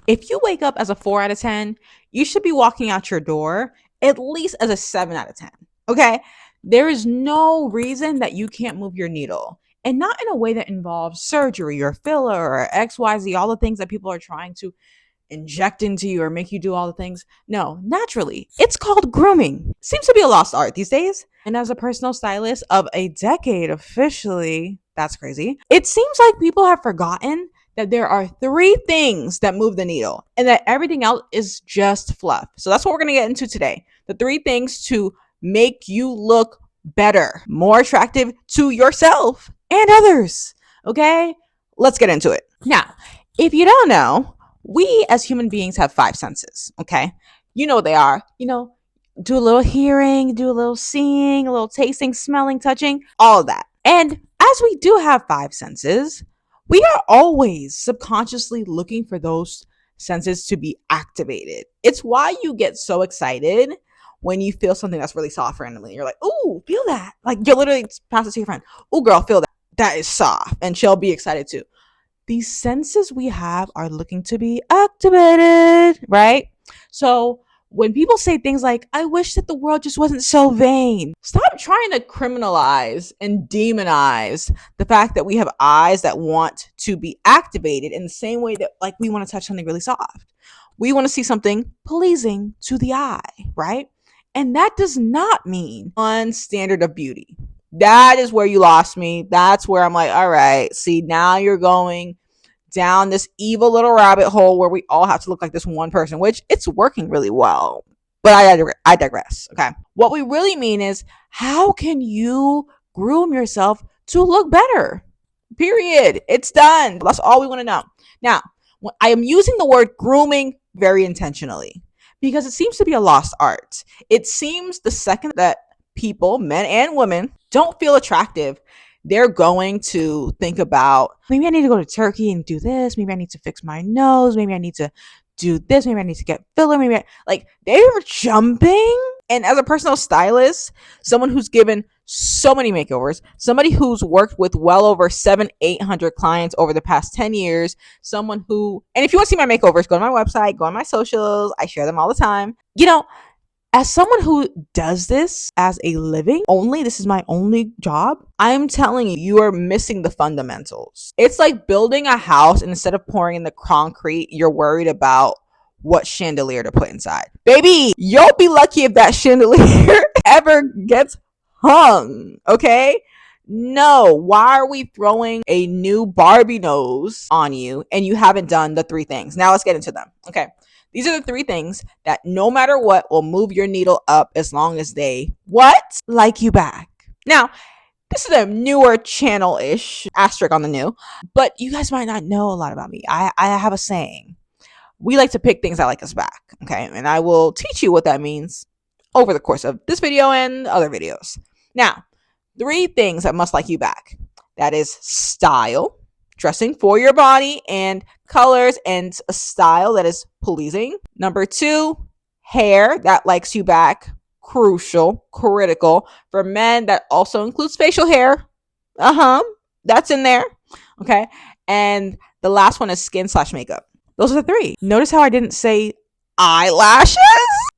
If you wake up as a 4 out of 10, you should be walking out your door at least as a 7 out of 10. Okay? There is no reason that you can't move your needle. And not in a way that involves surgery or filler or XYZ, all the things that people are trying to inject into you or make you do all the things. No, naturally. It's called grooming. Seems to be a lost art these days. And as a personal stylist of a decade officially, that's crazy. It seems like people have forgotten that there are 3 things that move the needle and that everything else is just fluff. So that's what we're going to get into today. The 3 things to make you look better, more attractive to yourself and others. Okay? Let's get into it. Now, if you don't know, we as human beings have 5 senses. Okay? You know what they are. Do a little hearing, do a little seeing, a little tasting, smelling, touching, all of that. And as we do have 5 senses, we are always subconsciously looking for those senses to be activated. It's why you get so excited when you feel something that's really soft randomly. You're like, ooh, feel that. Like you'll literally pass it to your friend. Ooh, girl, feel that. That is soft. And she'll be excited too. These senses we have are looking to be activated, right? So when people say things like, I wish that the world just wasn't so vain, stop trying to criminalize and demonize the fact that we have eyes that want to be activated in the same way that like we want to touch something really soft. We want to see something pleasing to the eye, right? And that does not mean one standard of beauty. That is where you lost me. That's where I'm like, all right, see, now you're going down this evil little rabbit hole where we all have to look like this one person, which it's working really well. But I digress. Okay. What we really mean is, how can you groom yourself to look better? Period. It's done. That's all we want to know. Now, I am using the word grooming very intentionally because it seems to be a lost art. It seems the second that people, men and women, don't feel attractive, they're going to think about, maybe I need to go to Turkey and do this. Maybe I need to fix my nose. Maybe I need to do this. Maybe I need to get filler. They're jumping. And as a personal stylist, someone who's given so many makeovers, somebody who's worked with well over 700-800 clients over the past 10 years, someone who, and if you want to see my makeovers, go to my website, go on my socials. I share them all the time. As someone who does this as a living only, this is my only job, I'm telling you, you are missing the fundamentals. It's like building a house, and instead of pouring in the concrete, you're worried about what chandelier to put inside. Baby, you'll be lucky if that chandelier ever gets hung, okay? No, why are we throwing a new Barbie nose on you and you haven't done the 3 things? Now let's get into them, okay? These are the 3 things that no matter what will move your needle up as long as they like you back. Now, this is a newer channel-ish, asterisk on the new, but you guys might not know a lot about me. I have a saying. We like to pick things that like us back, okay? And I will teach you what that means over the course of this video and other videos. Now, 3 things that must like you back. That is style, dressing for your body and colors and a style that is pleasing. Number 2, hair that likes you back. Crucial, critical. For men, that also includes facial hair. That's in there. Okay. And the last one is skin/makeup. Those are the 3. Notice how I didn't say eyelashes?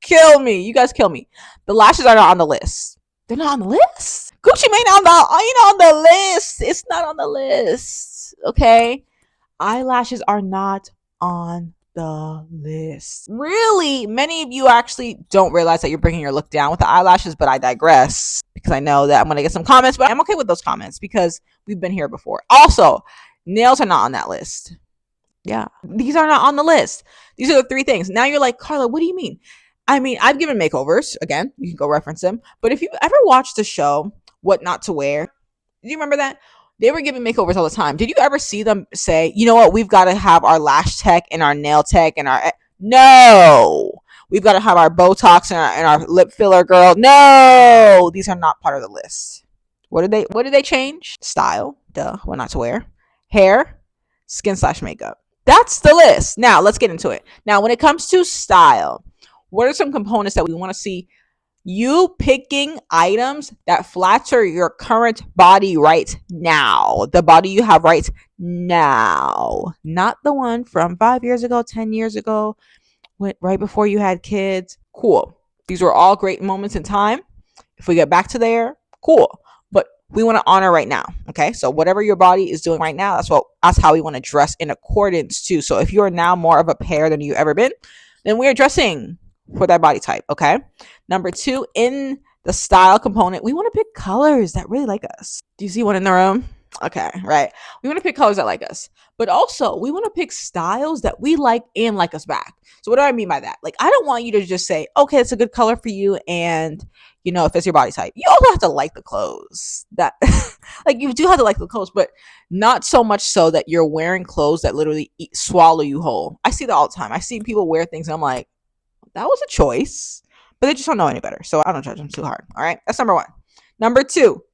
Kill me. You guys kill me. The lashes are not on the list. They're not on the list. Gucci Mane ain't on the list. It's not on the list. Okay. Eyelashes are not on the list. Really, many of you actually don't realize that you're bringing your look down with the eyelashes, but I digress because I know that I'm going to get some comments, but I'm okay with those comments because we've been here before. Also, nails are not on that list. Yeah, these are not on the list. These are the 3 things. Now you're like, Carla, what do you mean? I mean, I've given makeovers. Again, you can go reference them. But if you ever watched the show, What Not to Wear, do you remember that? They were giving makeovers all the time. Did you ever see them say, you know what, we've got to have our lash tech and our nail tech and our... No! We've got to have our Botox and our lip filler girl. No! These are not part of the list. What did they change? Style. Duh. What not to wear. Hair. Skin/makeup. That's the list. Now, let's get into it. Now, when it comes to style, what are some components that we want to see You picking items that flatter your current body right now. The body you have right now. Not the one from 5 years ago, 10 years ago, right before you had kids. Cool. These were all great moments in time. If we get back to there, cool. But we want to honor right now. Okay. So whatever your body is doing right now, that's how we want to dress in accordance to. So if you are now more of a pear than you've ever been, then we are dressing for that body type. Okay. Number two, in the style component, we want to pick colors that really like us. Do you see one in the room? Okay, right. We want to pick colors that like us, but also we want to pick styles that we like and like us back. So what do I mean by that? Like, I don't want you to just say, okay, it's a good color for you, and if it's your body type, you also have to like the clothes. That like, you do have to like the clothes, but not so much so that you're wearing clothes that literally swallow you whole. I see that all the time. I see people wear things and I'm like, that was a choice, but they just don't know any better. So I don't judge them too hard. All right. That's number one. Number two,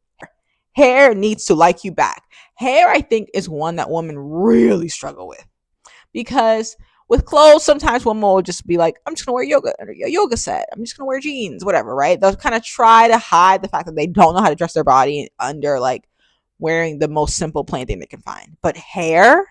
hair needs to like you back. Hair, I think, is one that women really struggle with, because with clothes, sometimes women will just be like, I'm just gonna wear a yoga set. I'm just gonna wear jeans, whatever, right? They'll kind of try to hide the fact that they don't know how to dress their body under like wearing the most simple plain thing they can find. But hair,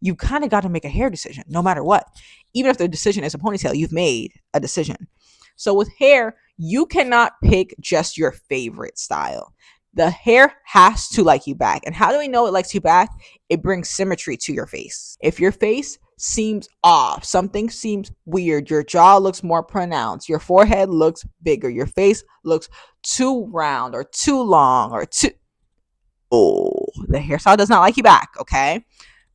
you kind of got to make a hair decision no matter what. Even if the decision is a ponytail, you've made a decision. So with hair, you cannot pick just your favorite style. The hair has to like you back. And how do we know it likes you back? It brings symmetry to your face. If your face seems off, something seems weird, your jaw looks more pronounced, your forehead looks bigger, your face looks too round or too long or too... Oh, the hairstyle does not like you back, okay?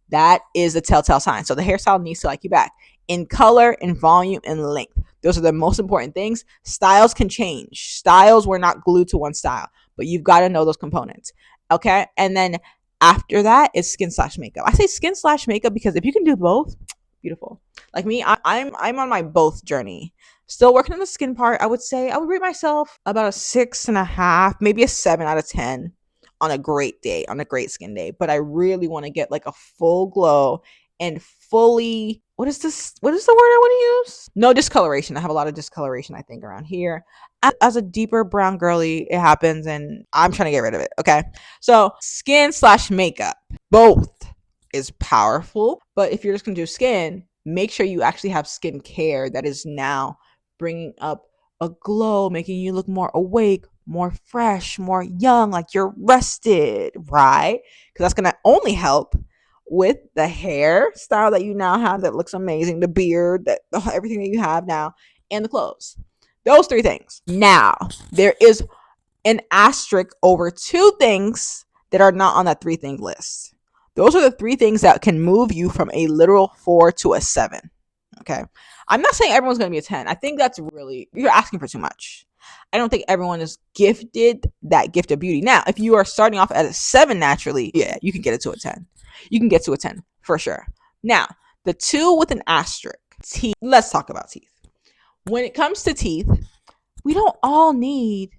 That is a telltale sign. So the hairstyle needs to like you back in color, in volume, and length. Those are the most important things. Styles can change. Styles, we're not glued to one style, but you've got to know those components. Okay. And then after that, it's skin/makeup. I say skin/makeup because if you can do both, beautiful. Like me, I'm on my both journey. Still working on the skin part. I would say I would rate myself about a 6.5, maybe a 7 out of 10 on a great day, on a great skin day. But I really want to get like a full glow and fully, what is the word I want to use? No discoloration. I have a lot of discoloration, I think, around here. As a deeper brown girly, it happens, and I'm trying to get rid of it. Okay. So skin/makeup, both is powerful. But if you're just going to do skin, make sure you actually have skincare that is now bringing up a glow, making you look more awake, more fresh, more young, like you're rested, right? Because that's going to only help with the hairstyle that you now have that looks amazing, the beard, that everything that you have now, and the clothes. Those three things. Now, there is an asterisk over two things that are not on that 3-thing list. Those are the 3 things that can move you from a literal 4 to a 7. Okay. I'm not saying everyone's going to be a 10. I think that's really, you're asking for too much. I don't think everyone is gifted that gift of beauty. Now, if you are starting off at a 7 naturally, yeah, you can get it to a 10. You can get to a 10 for sure. Now, the 2 with an asterisk, teeth. Let's talk about teeth. When it comes to teeth, we don't all need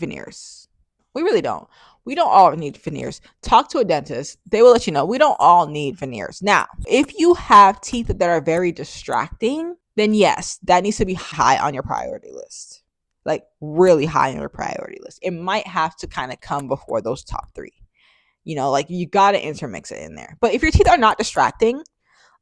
veneers. We really don't. We don't all need veneers. Talk to a dentist. They will let you know we don't all need veneers. Now, if you have teeth that are very distracting, then yes, that needs to be high on your priority list. Like really high on your priority list. It might have to kind of come before those top 3. Like you got to intermix it in there. But if your teeth are not distracting,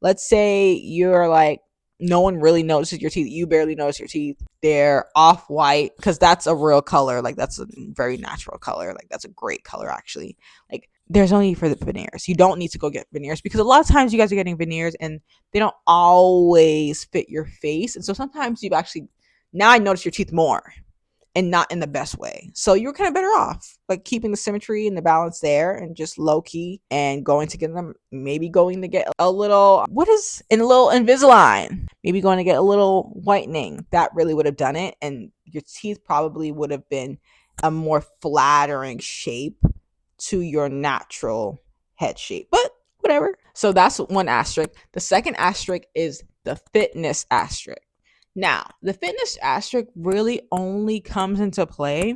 let's say you're like, no one really notices your teeth. You barely notice your teeth. They're off-white because that's a real color. Like that's a very natural color. Like that's a great color, actually. Like there's no need for the veneers. You don't need to go get veneers because a lot of times you guys are getting veneers and they don't always fit your face. And so sometimes now I notice your teeth more and not in the best way. So you're kind of better off like keeping the symmetry and the balance there and just low key and going to get them, maybe going to get a little Invisalign, maybe going to get a little whitening. That really would have done it. And your teeth probably would have been a more flattering shape to your natural head shape, but whatever. So that's one asterisk. The second asterisk is the fitness asterisk. Now, the fitness asterisk really only comes into play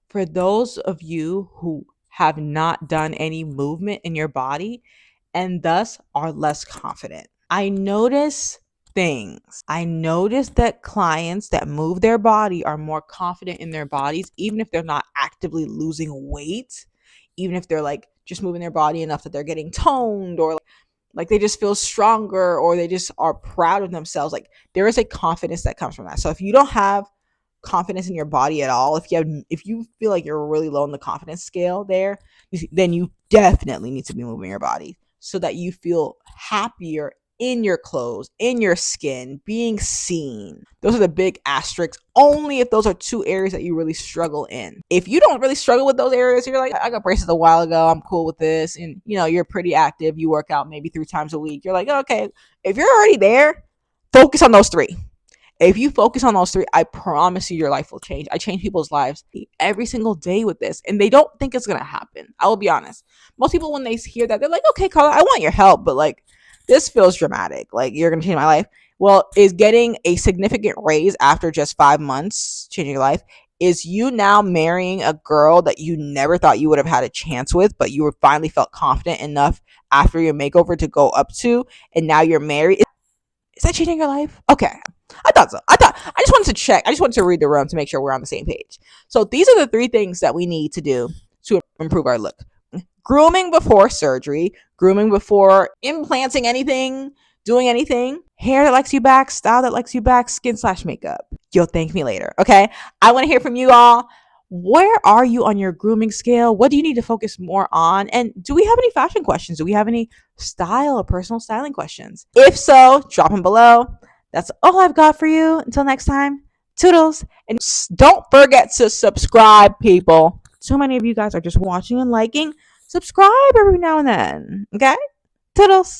for those of you who have not done any movement in your body and thus are less confident. I notice things. I noticed that clients that move their body are more confident in their bodies, even if they're not actively losing weight, even if they're like just moving their body enough that they're getting toned, or like they just feel stronger, or they just are proud of themselves. Like there is a confidence that comes from that. So if you don't have confidence in your body at all, if you feel like you're really low on the confidence scale there, then you definitely need to be moving your body so that you feel happier in your clothes, in your skin, being seen. Those are the big asterisks, only if those are two areas that you really struggle in. If you don't really struggle with those areas, you're like, I got braces a while ago, I'm cool with this, and you're pretty active, you work out maybe 3 times a week, you're like, okay, if you're already there, focus on those three. If you focus on those three, I promise you your life will change. I change people's lives every single day with this, and they don't think it's going to happen. I will be honest. Most people, when they hear that, they're like, okay, Carla, I want your help, but like, this feels dramatic. Like, you're going to change my life. Well, is getting a significant raise after just 5 months changing your life? Is you now marrying a girl that you never thought you would have had a chance with, but you were finally felt confident enough after your makeover to go up to, and now you're married? Is that changing your life? Okay. I thought so. I just wanted to check. I just wanted to read the room to make sure we're on the same page. So these are the 3 things that we need to do to improve our look. Grooming before surgery, grooming before implanting anything, doing anything, hair that likes you back, style that likes you back, skin/makeup. You'll thank me later, okay? I want to hear from you all. Where are you on your grooming scale? What do you need to focus more on? And do we have any fashion questions? Do we have any style or personal styling questions? If so, drop them below. That's all I've got for you. Until next time, toodles. And don't forget to subscribe, people. So many of you guys are just watching and liking. Subscribe every now and then, okay? Toodles.